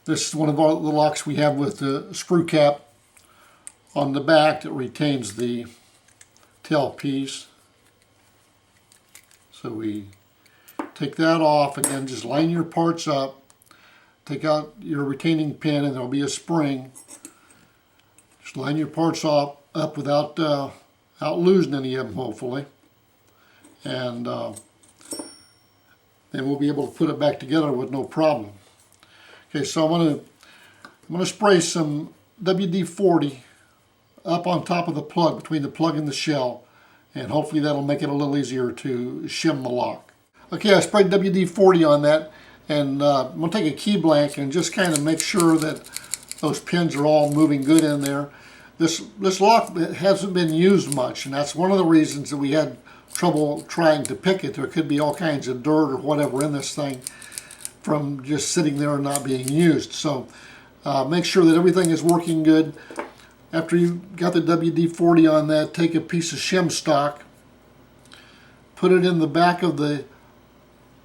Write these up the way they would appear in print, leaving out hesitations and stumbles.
This is one of the locks we have with the screw cap on the back that retains the tail piece. So we take that off and then just line your parts up. Take out your retaining pin and there'll be a spring. Just line your parts up without losing any of them, hopefully. And then we'll be able to put it back together with no problem. Okay, so I'm gonna spray some WD-40 up on top of the plug, between the plug and the shell, and hopefully that'll make it a little easier to shim the lock. Okay, I sprayed WD-40 on that, and I'm gonna take a key blank and just kind of make sure that those pins are all moving good in there. This lock hasn't been used much, and that's one of the reasons that we had trouble trying to pick it. There could be all kinds of dirt or whatever in this thing from just sitting there and not being used. So make sure that everything is working good. After you've got the WD-40 on that, take a piece of shim stock, put it in the back of the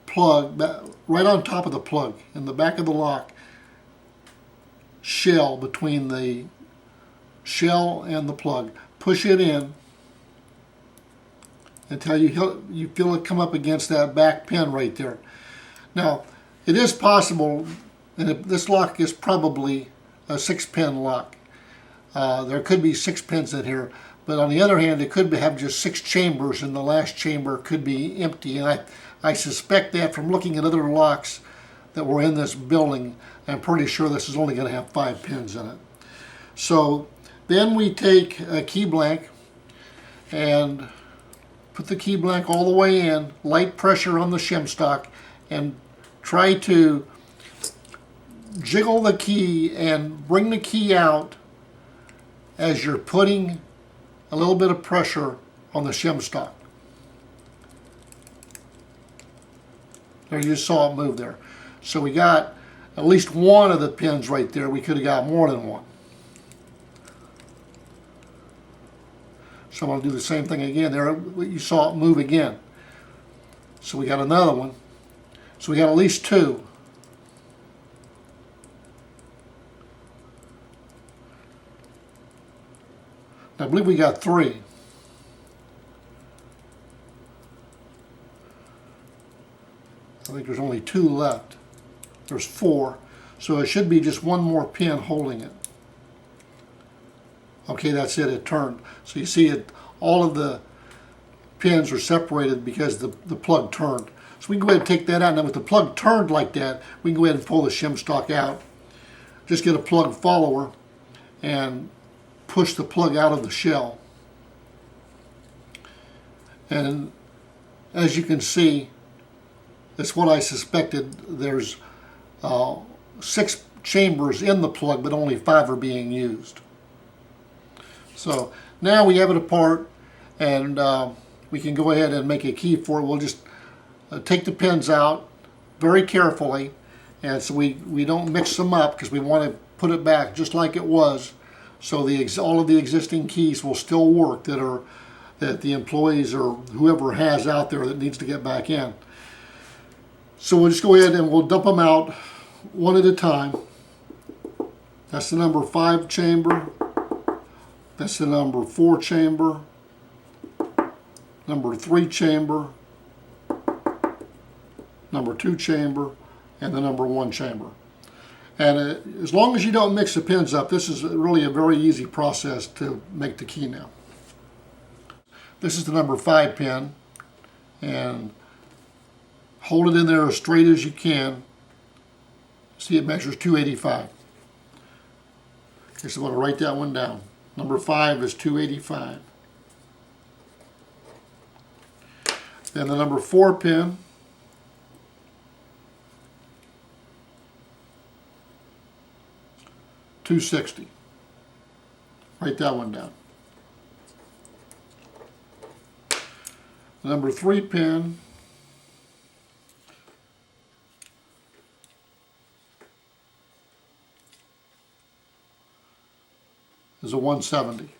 plug, right on top of the plug, in the back of the lock shell, between the shell and the plug. Push it in until you feel it come up against that back pin right there. Now, it is possible, and this lock is probably a 6-pin lock. There could be 6 pins in here, but on the other hand, it could have just 6 chambers, and the last chamber could be empty. And I suspect that from looking at other locks that were in this building. I'm pretty sure this is only going to have 5 pins in it. So then we take a key blank and put the key blank all the way in, light pressure on the shim stock, and try to jiggle the key and bring the key out as you're putting a little bit of pressure on the shim stock. There, you saw it move there. So we got at least one of the pins right there. We could have got more than one. So I'm going to do the same thing again. There, you saw it move again. So we got another one. So we got at least 2. I believe we got 3. I think there's only 2 left. There's 4. So it should be just one more pin holding it. Okay, that's it. It turned. So you see it. All of the pins are separated because the plug turned. So we can go ahead and take that out. Now with the plug turned like that, we can go ahead and pull the shim stock out. Just get a plug follower and push the plug out of the shell. And as you can see, that's what I suspected. There's 6 chambers in the plug, but only 5 are being used. So now we have it apart, and we can go ahead and make a key for it. We'll just take the pins out very carefully, and so we don't mix them up, because we want to put it back just like it was, so all of the existing keys will still work that the employees or whoever has out there that needs to get back in. So we'll just go ahead and we'll dump them out one at a time. That's the number 5 chamber. That's the number 4 chamber, number 3 chamber, number 2 chamber, and the number 1 chamber. And as long as you don't mix the pins up, this is really a very easy process to make the key now. This is the number 5 pin, and hold it in there as straight as you can. See, it measures 285. Okay, so I'm going to write that one down. Number 5 is 285. Then the number 4 pin $260. Write that one down. The number 3 pin is a 170.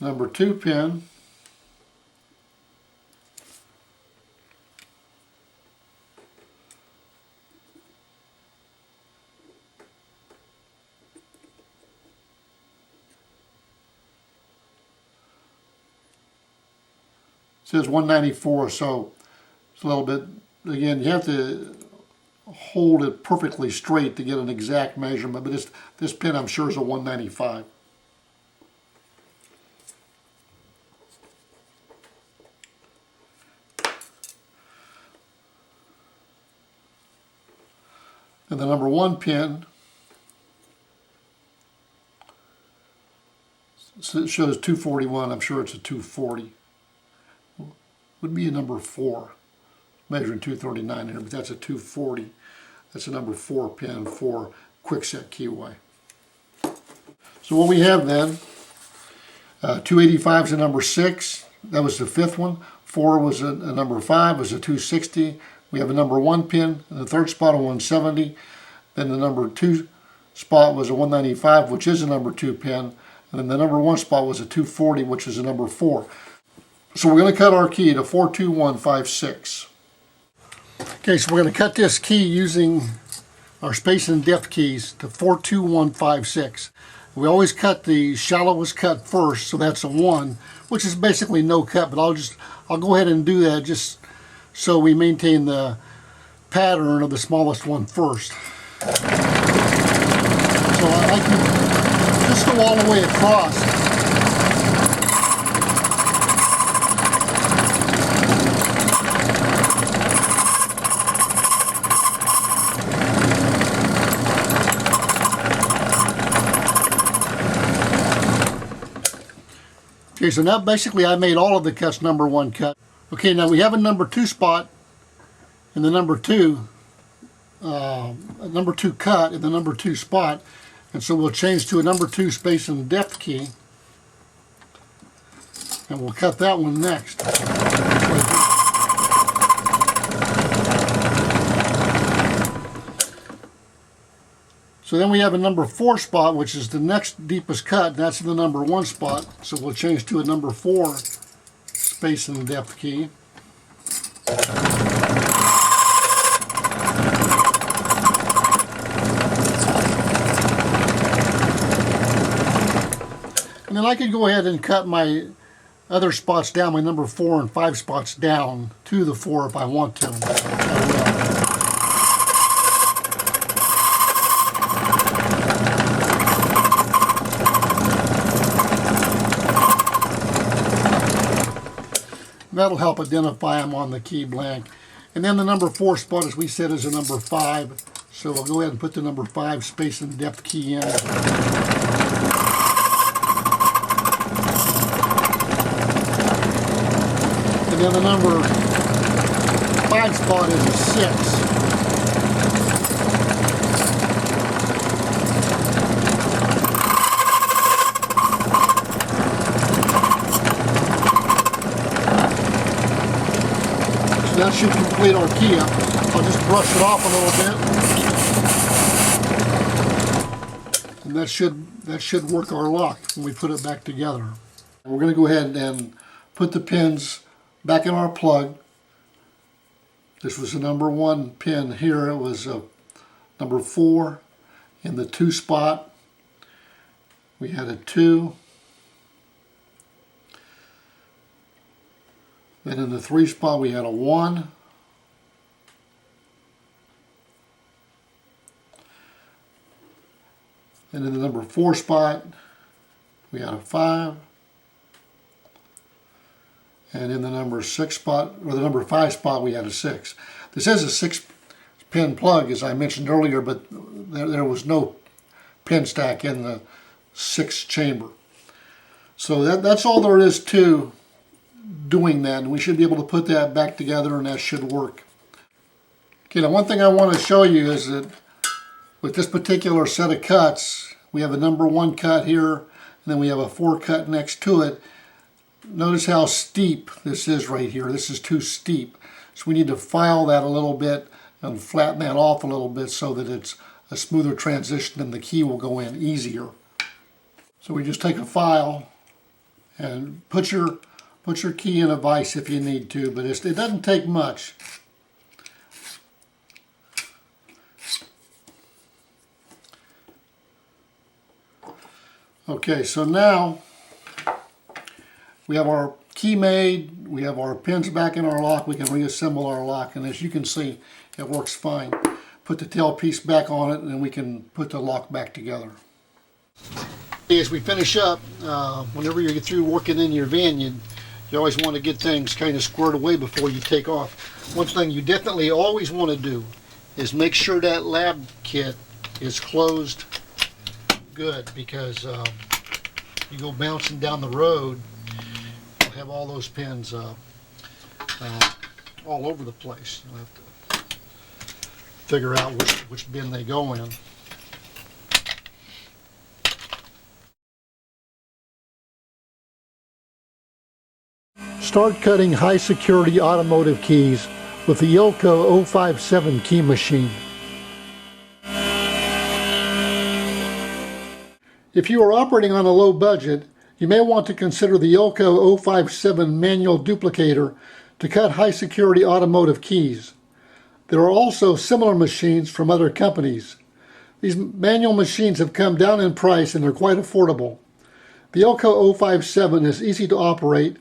Number 2 pin says 194, so it's a little bit, again, you have to hold it perfectly straight to get an exact measurement, but this pin I'm sure is a 195. And the number 1 pin, so it shows 241, I'm sure it's a 240. Would be a number 4. Measuring 239 here, but that's a 240. That's a number 4 pin for quickset keyway. So what we have then, 285 is a number 6. That was the 5th one. 4 was a number 5, was a 260. We have a number 1 pin, and the 3rd spot a 170. Then the number 2 spot was a 195, which is a number 2 pin. And then the number 1 spot was a 240, which is a number 4. So we're going to cut our key to 42156. Okay, so we're going to cut this key using our space and depth keys to 42156. We always cut the shallowest cut first, so that's a 1, which is basically no cut, but I'll go ahead and do that just so we maintain the pattern of the smallest one first. So I can just go all the way across. Okay, so now basically I made all of the cuts number 1 cut. Okay, now we have a number 2 spot in the number 2, a number 2 cut in the number 2 spot, and so we'll change to a number 2 space and depth key, and we'll cut that one next. So then we have a number 4 spot, which is the next deepest cut, and that's in the number 1 spot. So we'll change to a number 4 space and depth key. And then I could go ahead and cut my other spots down, my number 4 and 5 spots down to the 4 if I want to. That'll help identify them on the key blank. And then the number 4 spot, as we said, is a number 5. So we'll go ahead and put the number 5 space and depth key in. And then the number 5 spot is a 6. That should complete our key up. I'll just brush it off a little bit. And that should work our lock when we put it back together. We're going to go ahead and put the pins back in our plug. This was the number 1 pin here. It was number 4 in the 2 spot. We had a 2. Then in the 3 spot we had a 1. And in the number 4 spot we had a 5. And in the number 6 spot, or the number 5 spot, we had a 6. This is a 6-pin plug, as I mentioned earlier, but there was no pin stack in the 6th chamber. So that's all there is to doing that, and we should be able to put that back together, and that should work. Okay, now one thing I want to show you is that with this particular set of cuts, we have a number 1 cut here, and then we have a 4 cut next to it. Notice how steep this is right here. This is too steep. So we need to file that a little bit and flatten that off a little bit so that it's a smoother transition and the key will go in easier. So we just take a file and put your key in a vise if you need to, but it doesn't take much. Okay, so now we have our key made, we have our pins back in our lock, we can reassemble our lock, and as you can see, it works fine. Put the tail piece back on it, and then we can put the lock back together. As we finish up, whenever you get through working in your van, you always want to get things kind of squared away before you take off. One thing you definitely always want to do is make sure that lab kit is closed good, because you go bouncing down the road, you'll have all those pins all over the place. You'll have to figure out which bin they go in. Start cutting high security automotive keys with the Ilco 057 key machine. If you are operating on a low budget, you may want to consider the Ilco 057 manual duplicator to cut high security automotive keys. There are also similar machines from other companies. These manual machines have come down in price and they're quite affordable. The Ilco 057 is easy to operate,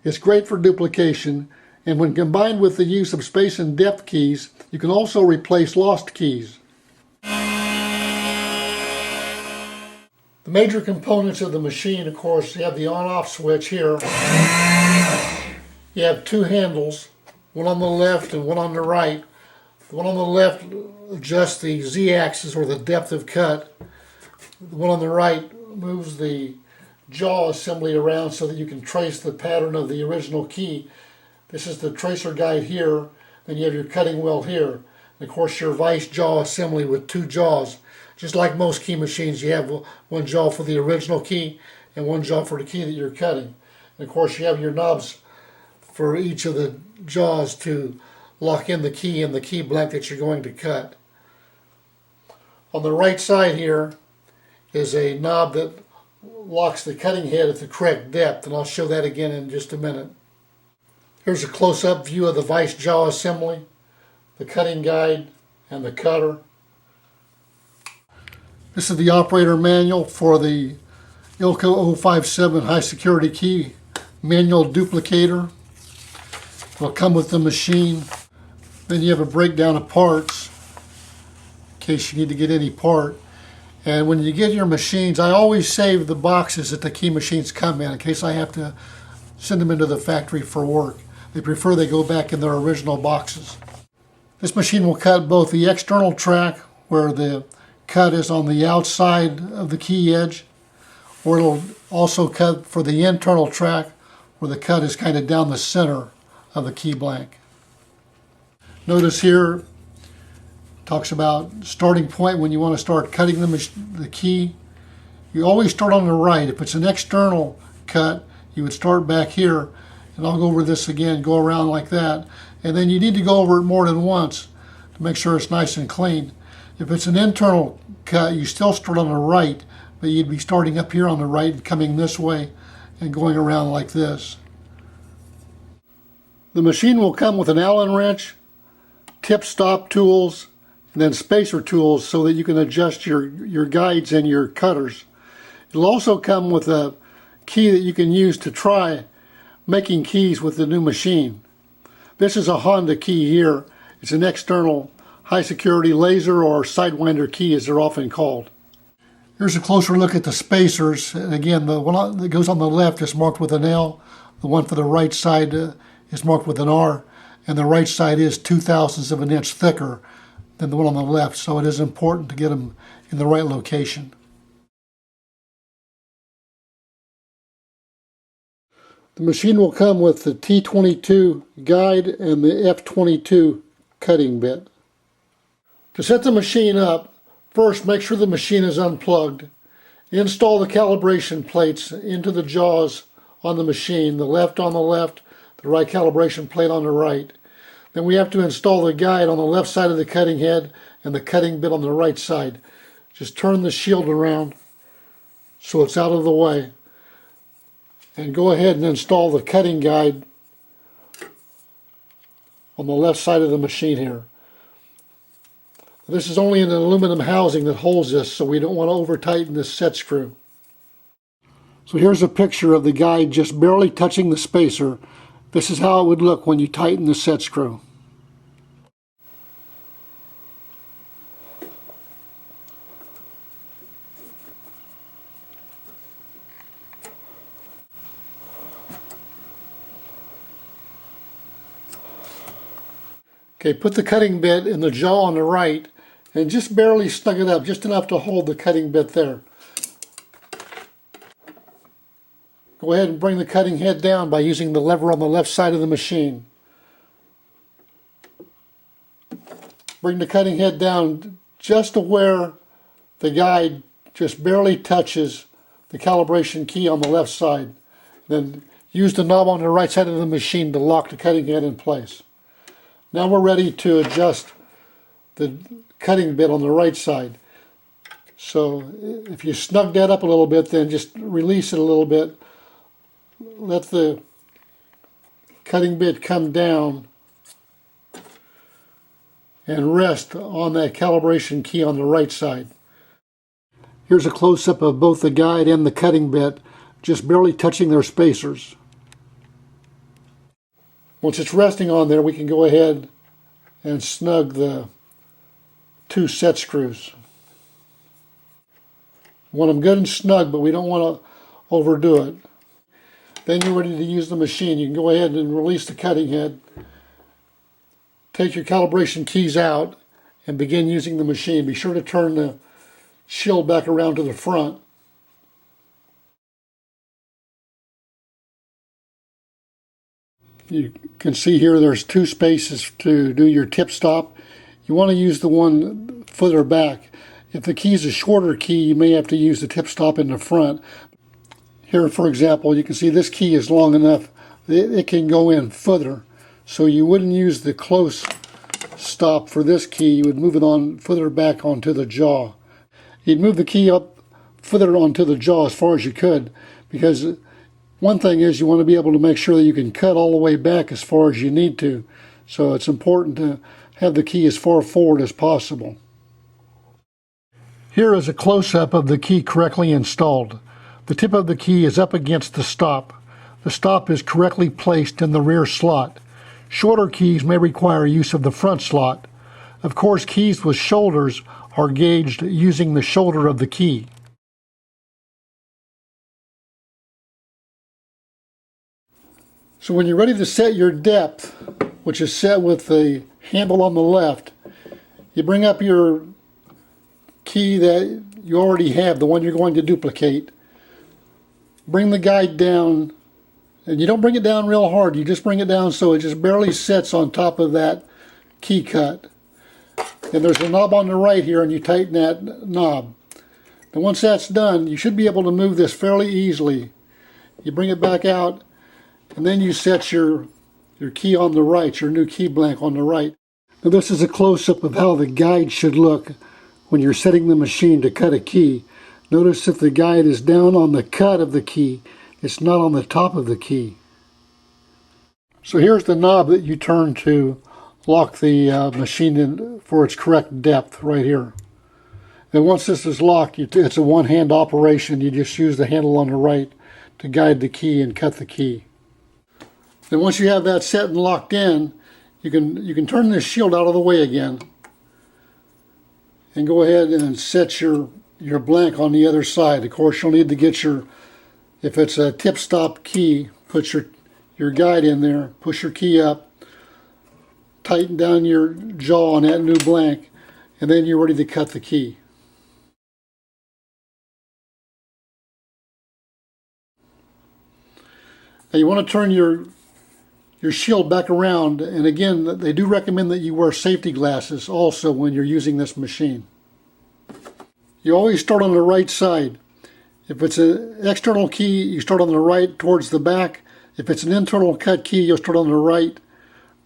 it's great for duplication, and when combined with the use of space and depth keys, you can also replace lost keys. The major components of the machine, of course, you have the on-off switch here. You have two handles, one on the left and one on the right. The one on the left adjusts the Z-axis, or the depth of cut. The one on the right moves the jaw assembly around so that you can trace the pattern of the original key. This is the tracer guide here, then you have your cutting wheel here. And of course your vice jaw assembly with two jaws. Just like most key machines, you have one jaw for the original key and one jaw for the key that you're cutting. And of course you have your knobs for each of the jaws to lock in the key and the key blank that you're going to cut. On the right side here is a knob that locks the cutting head at the correct depth, and I'll show that again in just a minute. Here's a close-up view of the vice jaw assembly, the cutting guide, and the cutter. This is the operator manual for the Ilco 057 high security key manual duplicator. It will come with the machine. Then you have a breakdown of parts in case you need to get any part. And when you get your machines, I always save the boxes that the key machines come in case I have to send them into the factory for work. They prefer they go back in their original boxes. This machine will cut both the external track, where the cut is on the outside of the key edge, or it'll also cut for the internal track, where the cut is kind of down the center of the key blank. Notice here talks about starting point when you want to start cutting the key. You always start on the right. If it's an external cut, you would start back here, and I'll go over this again, go around like that, and then you need to go over it more than once to make sure it's nice and clean. If it's an internal cut, you still start on the right, but you'd be starting up here on the right and coming this way and going around like this. The machine will come with an Allen wrench, tip stop tools, and then spacer tools so that you can adjust your guides and your cutters. It'll also come with a key that you can use to try making keys with the new machine. This is a Honda key here. It's an external high security laser or Sidewinder key, as they're often called. Here's a closer look at the spacers. And again, the one that goes on the left is marked with an L. The one for the right side is marked with an R. And the right side is 0.02 of an inch thicker than the one on the left, so it is important to get them in the right location. The machine will come with the T22 guide and the F22 cutting bit. To set the machine up, first make sure the machine is unplugged. Install the calibration plates into the jaws on the machine, the left on the left, the right calibration plate on the right. Then we have to install the guide on the left side of the cutting head and the cutting bit on the right side. Just turn the shield around so it's out of the way. And go ahead and install the cutting guide on the left side of the machine here. This is only an aluminum housing that holds this, so we don't want to over tighten this set screw. So here's a picture of the guide just barely touching the spacer. This is how it would look when you tighten the set screw. Okay, put the cutting bit in the jaw on the right and just barely snug it up, just enough to hold the cutting bit there. Go ahead and bring the cutting head down by using the lever on the left side of the machine. Bring the cutting head down just to where the guide just barely touches the calibration key on the left side. Then use the knob on the right side of the machine to lock the cutting head in place. Now we're ready to adjust the cutting bit on the right side. So if you snug that up a little bit, then just release it a little bit. Let the cutting bit come down and rest on that calibration key on the right side. Here's a close-up of both the guide and the cutting bit, just barely touching their spacers. Once it's resting on there, we can go ahead and snug the two set screws. Want them good and snug, but we don't want to overdo it. Then you're ready to use the machine. You can go ahead and release the cutting head. Take your calibration keys out and begin using the machine. Be sure to turn the shield back around to the front. You can see here there's two spaces to do your tip stop. You want to use the one further back. If the key is a shorter key, you may have to use the tip stop in the front. Here, for example, you can see this key is long enough that it can go in further. So you wouldn't use the close stop for this key. You would move it on further back onto the jaw. You'd move the key up further onto the jaw as far as you could, because one thing is you want to be able to make sure that you can cut all the way back as far as you need to. So it's important to have the key as far forward as possible. Here is a close-up of the key correctly installed. The tip of the key is up against the stop. The stop is correctly placed in the rear slot. Shorter keys may require use of the front slot. Of course, keys with shoulders are gauged using the shoulder of the key. So when you're ready to set your depth, which is set with the handle on the left, you bring up your key that you already have, the one you're going to duplicate. Bring the guide down, and you don't bring it down real hard, you just bring it down so it just barely sits on top of that key cut. And there's a knob on the right here, and you tighten that knob. And once that's done, you should be able to move this fairly easily. You bring it back out, and then you set your key on the right, your new key blank on the right. Now this is a close-up of how the guide should look when you're setting the machine to cut a key. Notice if the guide is down on the cut of the key, it's not on the top of the key. So here's the knob that you turn to lock the machine in for its correct depth right here. And once this is locked, it's a one-hand operation. You just use the handle on the right to guide the key and cut the key. Then once you have that set and locked in, you can turn this shield out of the way again and go ahead and set your blank on the other side. Of course, you'll need to get if it's a tip stop key, put your guide in there, push your key up, tighten down your jaw on that new blank, and then you're ready to cut the key. Now you want to turn your shield back around, and again, they do recommend that you wear safety glasses also when you're using this machine. You always start on the right side. If it's an external key, you start on the right towards the back. If it's an internal cut key, you'll start on the right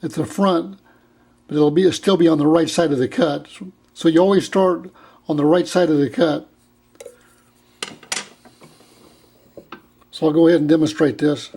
at the front, but it'll still be on the right side of the cut. So you always start on the right side of the cut. So I'll go ahead and demonstrate this.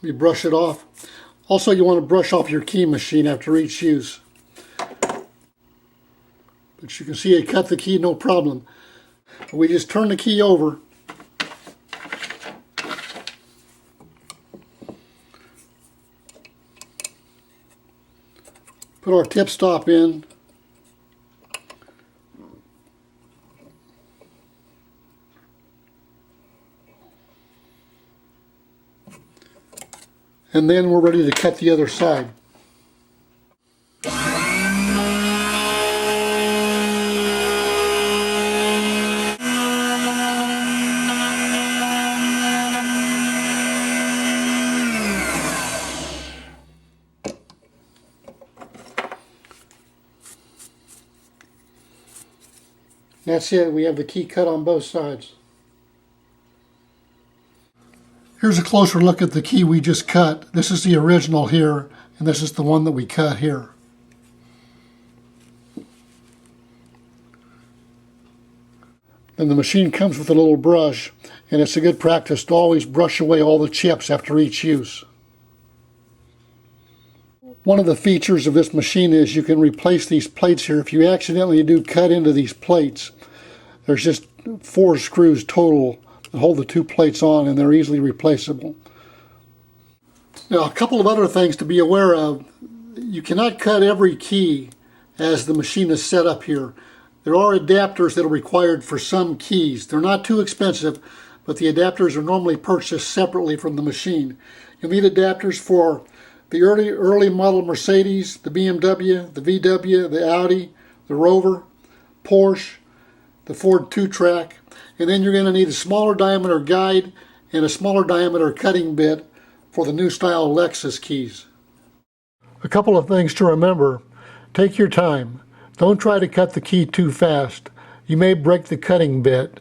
We brush it off. Also, you want to brush off your key machine after each use. But you can see I cut the key no problem. We just turn the key over. Put our tip stop in. And then we're ready to cut the other side. That's it. We have the key cut on both sides. Here's a closer look at the key we just cut. This is the original here, and this is the one that we cut here. And the machine comes with a little brush, and it's a good practice to always brush away all the chips after each use. One of the features of this machine is you can replace these plates here. If you accidentally do cut into these plates, there's just 4 screws total that hold the 2 plates on, and they're easily replaceable. Now, a couple of other things to be aware of. You cannot cut every key as the machine is set up here. There are adapters that are required for some keys. They're not too expensive, but the adapters are normally purchased separately from the machine. You'll need adapters for the early model Mercedes, the BMW, the VW, the Audi, the Rover, Porsche, the Ford 2-track, and then you're going to need a smaller diameter guide and a smaller diameter cutting bit for the new style Lexus keys. A couple of things to remember. Take your time. Don't try to cut the key too fast. You may break the cutting bit.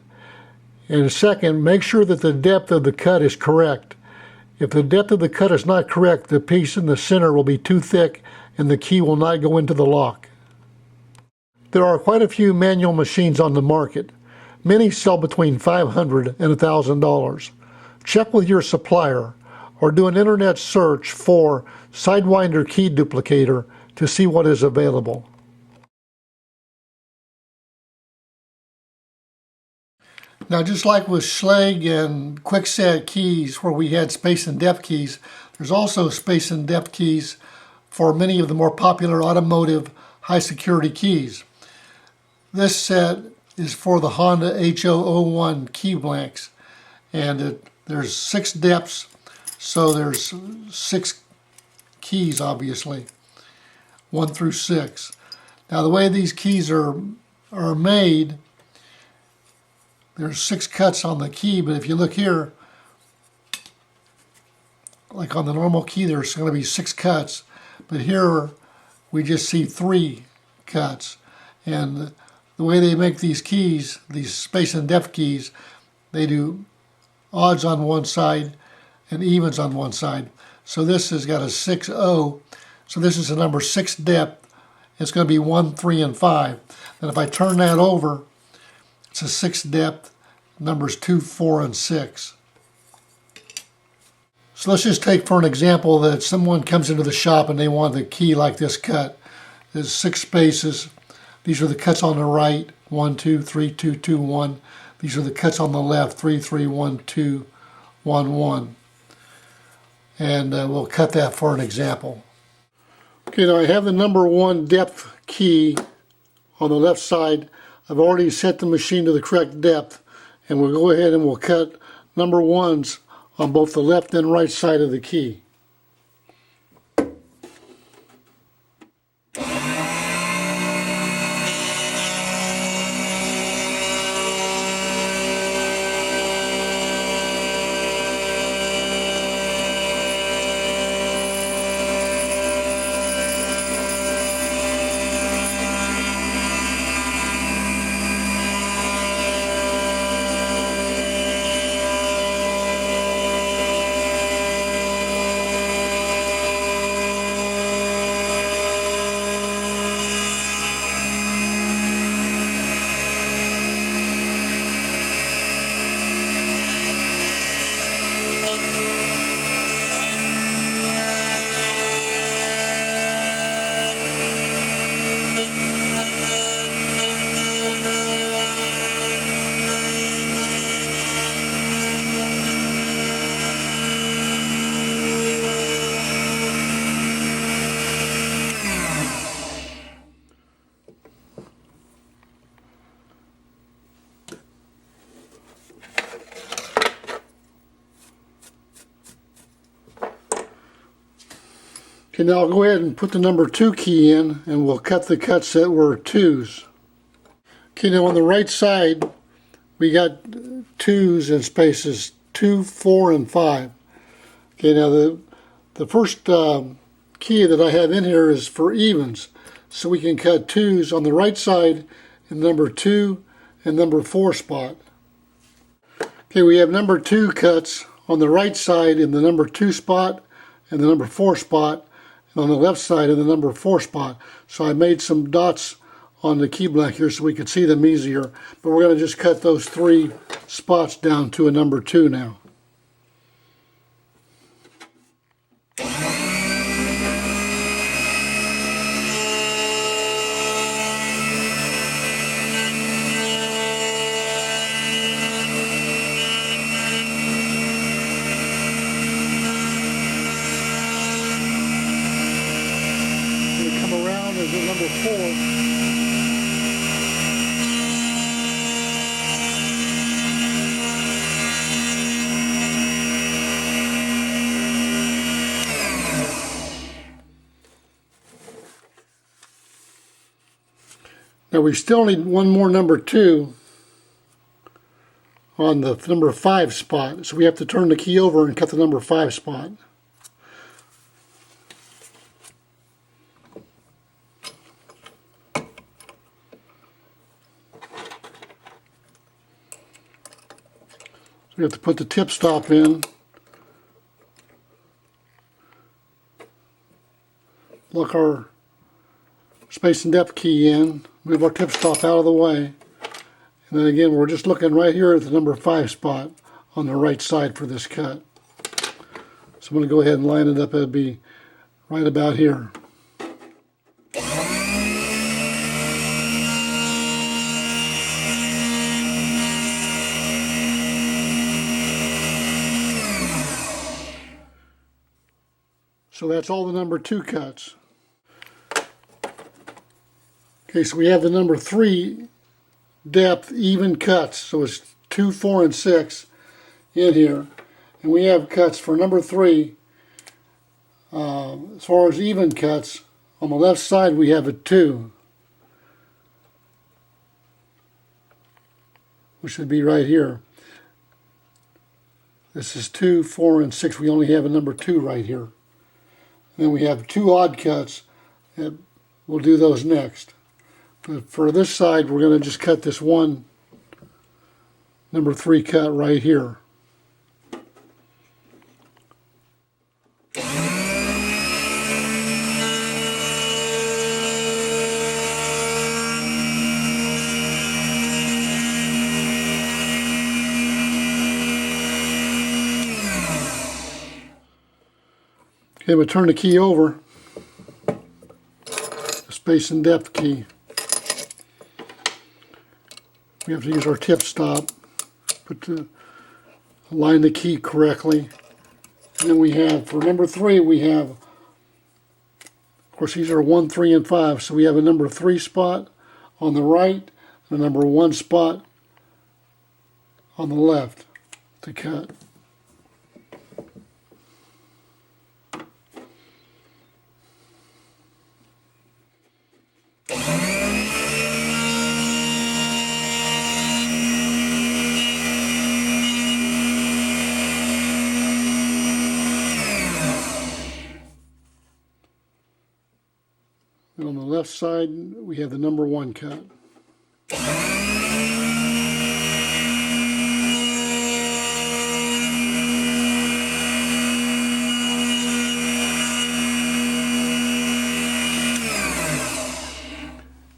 And second, make sure that the depth of the cut is correct. If the depth of the cut is not correct, the piece in the center will be too thick and the key will not go into the lock. There are quite a few manual machines on the market. Many sell between $500 and $1,000. Check with your supplier or do an internet search for Sidewinder key duplicator to see what is available. Now, just like with Schlage and quickset keys where we had space and depth keys, there's also space and depth keys for many of the more popular automotive high security keys. This set is for the Honda HO01 key blanks, and there's 6 depths, so there's 6 keys, obviously, 1 through 6. Now, the way these keys are made, there's 6 cuts on the key, but if you look here, like on the normal key, there's going to be 6 cuts, but here we just see 3 cuts. And the way they make these keys, these space and depth keys, they do odds on one side and evens on one side. So this has got a 6-0, so this is a number 6 depth. It's going to be 1, 3, and 5. And if I turn that over, it's a 6 depth, numbers 2, 4, and 6. So let's just take for an example that someone comes into the shop and they want the key like this cut. There's 6 spaces. These are the cuts on the right, 1, 2, 3, 2, 2, 1. These are the cuts on the left, 3, 3, 1, 2, 1, 1. And we'll cut that for an example. Okay, now I have the number 1 depth key on the left side. I've already set the machine to the correct depth, and we'll go ahead and we'll cut number 1s on both the left and right side of the key. Okay, now I'll go ahead and put the number 2 key in, and we'll cut the cuts that were 2s. Okay, now on the right side, we got 2s in spaces 2, 4, and 5. Okay, now the first key that I have in here is for evens. So we can cut 2s on the right side in number 2 and number 4 spot. Okay, we have number 2 cuts on the right side in the number 2 spot and the number 4 spot, and on the left side in the number 4 spot. So I made some dots on the key blank here so we could see them easier, but we're going to just cut those 3 spots down to a number 2 now. Number 4. Now we still need one more number 2 on the number 5 spot, so we have to turn the key over and cut the number 5 spot. So we have to put the tip stop in, lock our space and depth key in, move our tip stop out of the way, and then again we're just looking right here at the number 5 spot on the right side for this cut. So I'm going to go ahead and line it up. It'll be right about here. So that's all the number 2 cuts. Okay, so we have the number 3 depth even cuts. So it's 2, 4, and 6 in here. And we have cuts for number 3. As far as even cuts, on the left side we have a 2, which would be right here. This is 2, 4, and 6. We only have a number 2 right here. Then we have 2 odd cuts, and we'll do those next. But for this side, we're going to just cut this one number 3 cut right here. Okay, we'll turn the key over, the space and depth key. We have to use our tip stop, align the key correctly. And then we have, for number 3, we have, of course these are 1, 3, and 5, so we have a number 3 spot on the right, and a number 1 spot on the left to cut. And on the left side, we have the number 1 cut.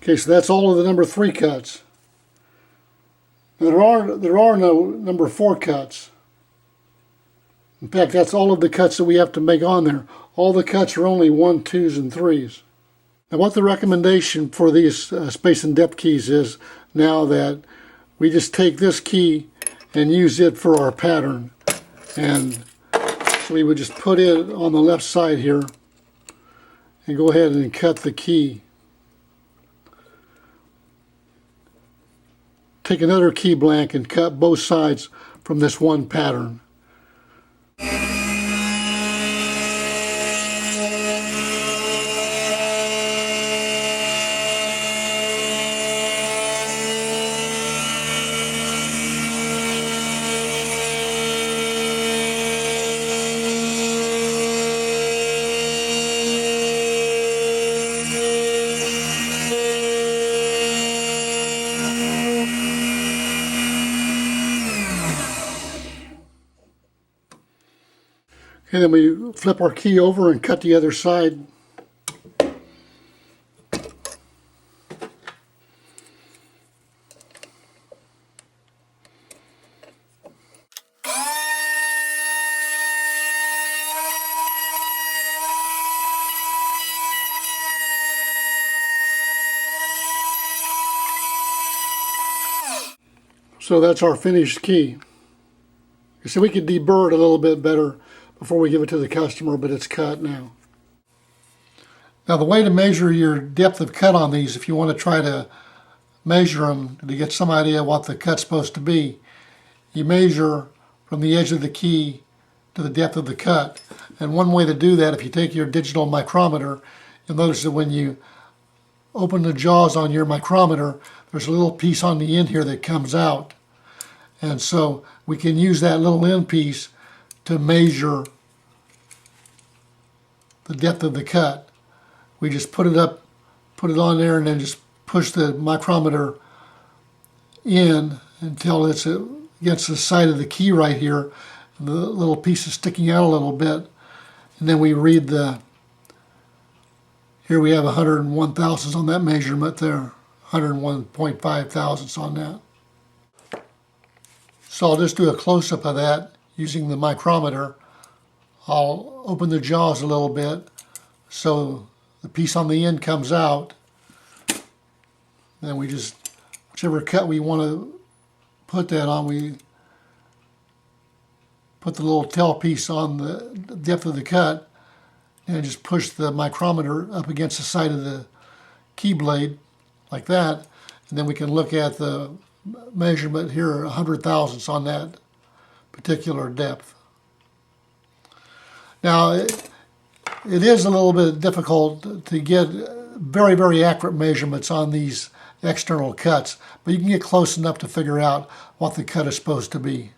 Okay, so that's all of the number 3 cuts. There are no number 4 cuts. In fact, that's all of the cuts that we have to make on there. All the cuts are only 1, 2s, and 3s. Now what the recommendation for these space and depth keys is now that we just take this key and use it for our pattern. And so we would just put it on the left side here and go ahead and cut the key. Take another key blank and cut both sides from this one pattern. Okay, then we flip our key over and cut the other side. So that's our finished key. You see, we could deburr it a little bit better before we give it to the customer, but it's cut now. Now the way to measure your depth of cut on these, if you want to try to measure them to get some idea what the cut's supposed to be, you measure from the edge of the key to the depth of the cut. And one way to do that, if you take your digital micrometer, you'll notice that when you open the jaws on your micrometer, there's a little piece on the end here that comes out. And so we can use that little end piece to measure the depth of the cut. We just put it up, put it on there, and then just push the micrometer in until it's against the side of the key right here. The little piece is sticking out a little bit. And then we read the, here we have 101 thousandths on that measurement there, 101.5 thousandths on that. So I'll just do a close-up of that using the micrometer. I'll open the jaws a little bit so the piece on the end comes out. Then we just, whichever cut we want to put that on, we put the little tail piece on the depth of the cut and just push the micrometer up against the side of the key blade like that. And then we can look at the measurement here, 100 thousandths on that particular depth. Now, it is a little bit difficult to get very, very accurate measurements on these external cuts, but you can get close enough to figure out what the cut is supposed to be.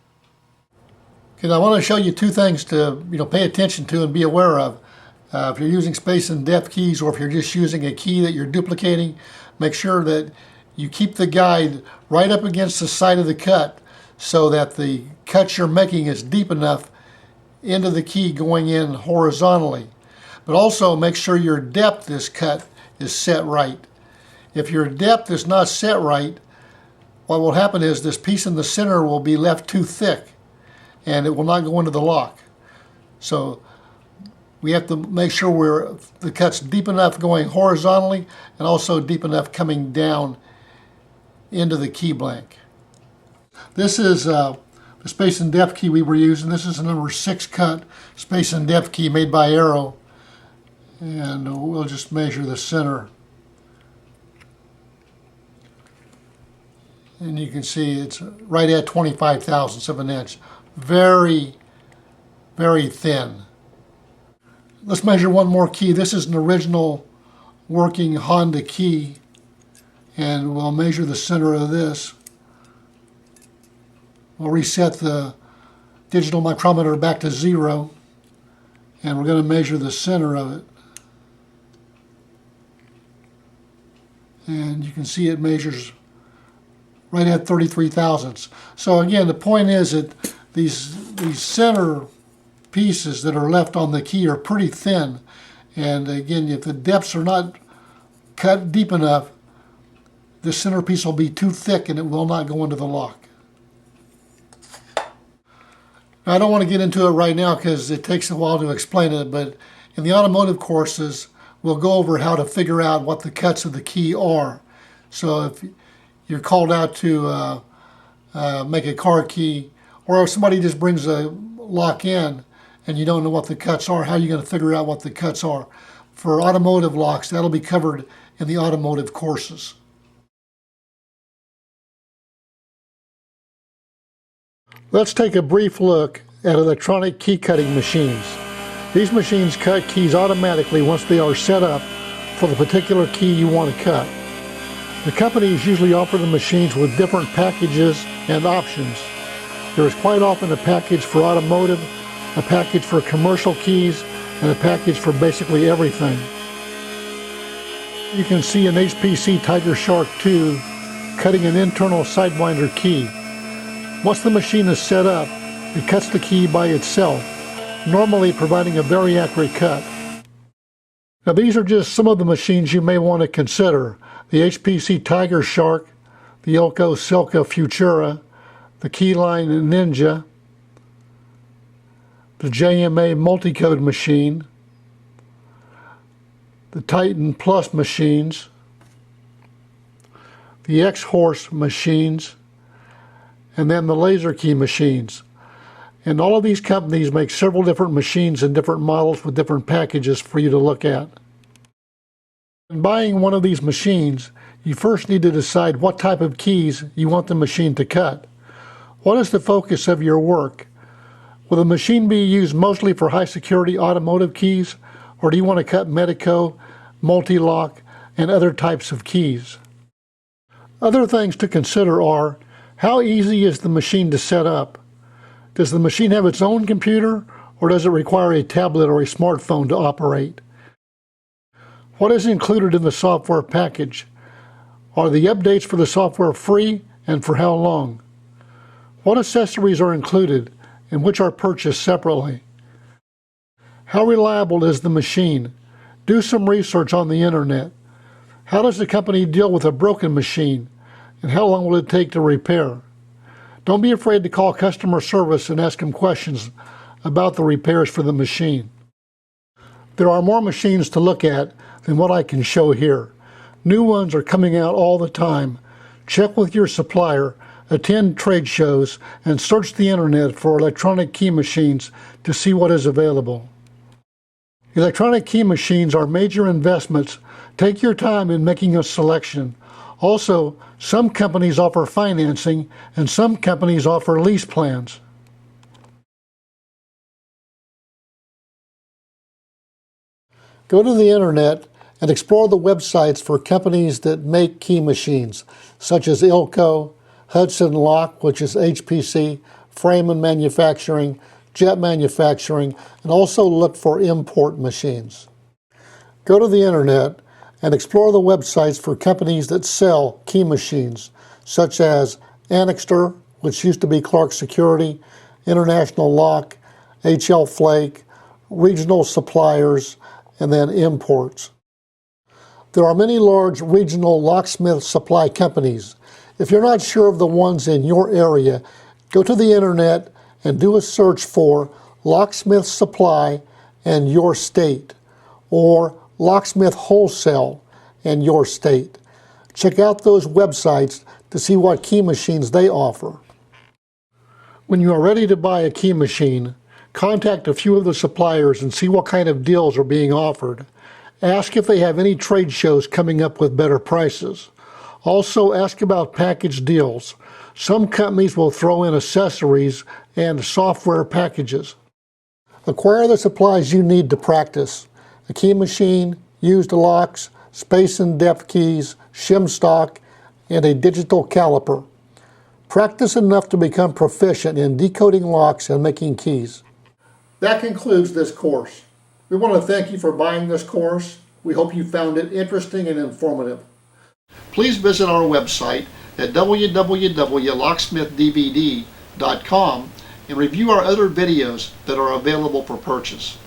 Okay, now I want to show you two things to pay attention to and be aware of. If you're using space and depth keys, or if you're just using a key that you're duplicating, make sure that you keep the guide right up against the side of the cut so that the cut you're making is deep enough into the key going in horizontally. But also make sure your depth this cut is set right. If your depth is not set right, what will happen is this piece in the center will be left too thick and it will not go into the lock. So we have to make sure the cut's deep enough going horizontally and also deep enough coming down into the key blank. This is the space and depth key we were using. This is a number 6 cut space and depth key made by Arrow. And we'll just measure the center. And you can see it's right at 25 thousandths of an inch. Very, very thin. Let's measure one more key. This is an original working Honda key. And we'll measure the center of this. We'll reset the digital micrometer back to 0. And we're going to measure the center of it. And you can see it measures right at 33 thousandths. So again, the point is that these center pieces that are left on the key are pretty thin. And again, if the depths are not cut deep enough, the center piece will be too thick and it will not go into the lock. Now, I don't want to get into it right now because it takes a while to explain it, but in the automotive courses, we'll go over how to figure out what the cuts of the key are. So if you're called out to make a car key, or if somebody just brings a lock in and you don't know what the cuts are, how are you going to figure out what the cuts are? For automotive locks, that'll be covered in the automotive courses. Let's take a brief look at electronic key cutting machines. These machines cut keys automatically once they are set up for the particular key you want to cut. The companies usually offer the machines with different packages and options. There is quite often a package for automotive, a package for commercial keys, and a package for basically everything. You can see an HPC Tiger Shark 2 cutting an internal Sidewinder key. Once the machine is set up, it cuts the key by itself. normally providing a very accurate cut. Now these are just some of the machines you may want to consider. The HPC Tiger Shark, the Ilco Silka Futura, the Keyline Ninja, the JMA Multicode machine, the Titan Plus machines, the X-Horse machines, and then the laser key machines. And all of these companies make several different machines and different models with different packages for you to look at. In buying one of these machines, you first need to decide what type of keys you want the machine to cut. What is the focus of your work? Will the machine be used mostly for high security automotive keys, or do you want to cut Medico, multi-lock, and other types of keys? Other things to consider are, how easy is the machine to set up? Does the machine have its own computer, or does it require a tablet or a smartphone to operate? What is included in the software package? Are the updates for the software free, and for how long? What accessories are included, and which are purchased separately? How reliable is the machine? Do some research on the internet. How does the company deal with a broken machine, and how long will it take to repair? Don't be afraid to call customer service and ask them questions about the repairs for the machine. There are more machines to look at than what I can show here. New ones are coming out all the time. Check with your supplier, attend trade shows, and search the internet for electronic key machines to see what is available. Electronic key machines are major investments. Take your time in making a selection. Also, some companies offer financing and some companies offer lease plans. Go to the internet and explore the websites for companies that make key machines, such as Ilco, Hudson Lock, which is HPC, Freeman Manufacturing, Jet Manufacturing, and also look for import machines. Go to the internet and explore the websites for companies that sell key machines, such as Annixter, which used to be Clark Security, International Lock, HL Flake, regional suppliers, and then imports. There are many large regional locksmith supply companies. If you're not sure of the ones in your area, go to the internet and do a search for Locksmith Supply and your state, or Locksmith Wholesale and your state. Check out those websites to see what key machines they offer. When you are ready to buy a key machine, contact a few of the suppliers and see what kind of deals are being offered. Ask if they have any trade shows coming up with better prices. Also, ask about package deals. Some companies will throw in accessories and software packages. Acquire the supplies you need to practice: a key machine, used locks, space and depth keys, shim stock, and a digital caliper. Practice enough to become proficient in decoding locks and making keys. That concludes this course. We want to thank you for buying this course. We hope you found it interesting and informative. Please visit our website at www.locksmithdvd.com and review our other videos that are available for purchase.